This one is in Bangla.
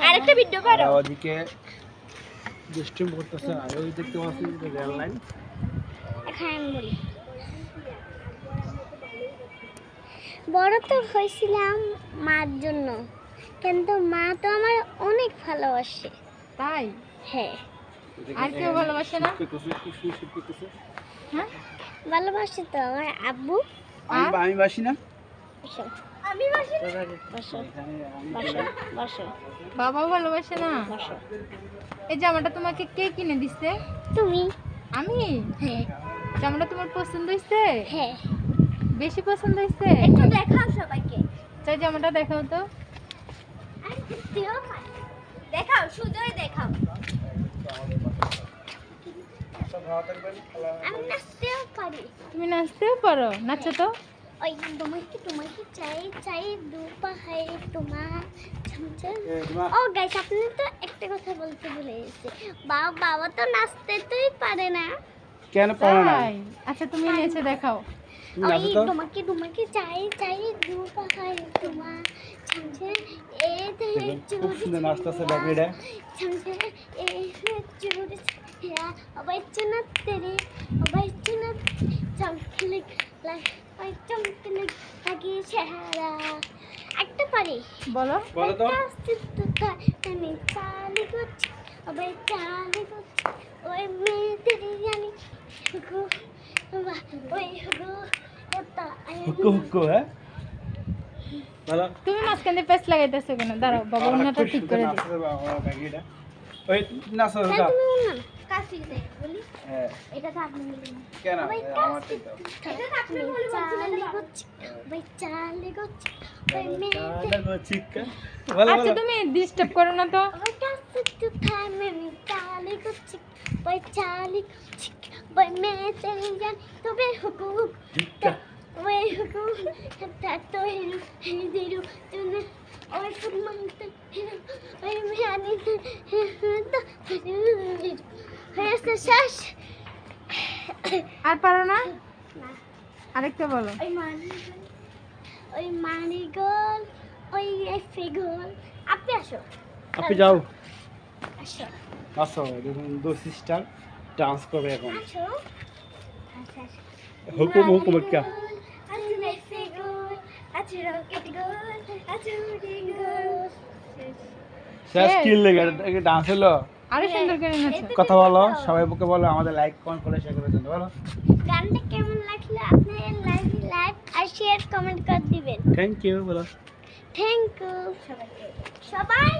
আরেকটা ভিডিও করো। ওদিকে দুষ্টুম করতেছে আর ওই দেখতে পাচ্ছি রেল লাইন। এখন আমি বলি, বড় তো হয়েছিলাম মার জন্য, কিন্তু মা তো আমার অনেক ভালোবাসে। তাই? হ্যাঁ, আর কেউ ভালোবাসে না? হ্যাঁ, ভালোবাসে তো আমার আব্বু। আমি বাসি না। বসো। আমি বাসি না। বসো বসো বসো বাবাও ভালোবাসে না? বসো। এই জামাটা তোমাকে কে কিনে দিছে? তুমি? আমি? হ্যাঁ জামাটা তোমার পছন্দ হয়েছে? হ্যাঁ। বেশি পছন্দ হয়েছে? একটু দেখাও সবাইকে। চাই জামাটা দেখাও তো। দেখাও, সুজয় দেখাও। আমি নাচতেও পারি। তুমি নাচতেও পারো? নাচো তো। ওই তোমাকে তোমাকে চাই চাই দু পাহাড় তোমার ঝমঝম। ও গাইস, আপনি তো একটা কথা বলতে ভুলে গেছে। বাবা তো নাচতে তোই পারে না। কেন পারো না? তাই? আচ্ছা তুমি নেচে দেখাও। তুমি ওই নাচো তো। তোমাকে তোমাকে চাই চাই দু পাহাড় তোমার ঝমঝম। এই তো খুব সুন্দর নাচতেছে বাপিটা। ঝমঝম এই চুড় ছিয়া আবার চুনাত তেরে আবার চুনাত চমকলে ওই চমকলে লাগি চেহারা। একটা পারি। বলো। বলো তো। আমি চালি করছি আবার চালি করছি ওই মেয়েদের জানি হুকু ওই হুকু ওটা হুক্কো হুক্কো, হ্যাঁ বলো। তুমি মাঝখানে পেঁচ লাগাইতেছো কেন? দাঁড়াও, বাবা অন্যটা ঠিক করে দিই। ওই নাচো তুমি দাও। না কাশি দে বলি। হ্যাঁ এটা তো আপনি বললেন কেন ওই আমার ঠিক দাও। এটা তো আপনি বলে চালি করছি ওই চালি করছি ওই মেয়েদের চালাগো চিক্কা। বলো আচ্ছা বলো। তুমি ডিস্টার্ব করো না তো। ওই কাছে তো থামে আমি চালি করছি ওই চালি করছি ওই মেয়েদের জানি তবে হুকু চিক্কা। ওই হুকু তো হিরু তুমি ওই ফুলমানতে ওই মিয়ানি হয়েছে শেষ। আর পারো না? আরেকটা বলো। ওই মানিগোল ওই ফিগোল। আপনি আসো আপনি যাও আসো আসো, দেখুন দু সিস্টার ডান্স করবে এখন। আসো আচ্ছা আসো। হুকুম হুকুম একটা। আচ্ছা ফিগোল আচ্ছা রকেট গোল আচ্ছা উডিং গোল। শেষ কিল লেগে ডান্স হলো। আরো সুন্দর করে নাচো। কথা বলো, সবাই বুকে বলো, আমাদের লাইক কমেন্ট করে শেয়ার করে দেন বলো। গানটা কেমন লাগলো আপনি লাইক আর শেয়ার কমেন্ট করে দিবেন। থ্যাংক ইউ বলো। থ্যাংক ইউ সবাইকে। সবাই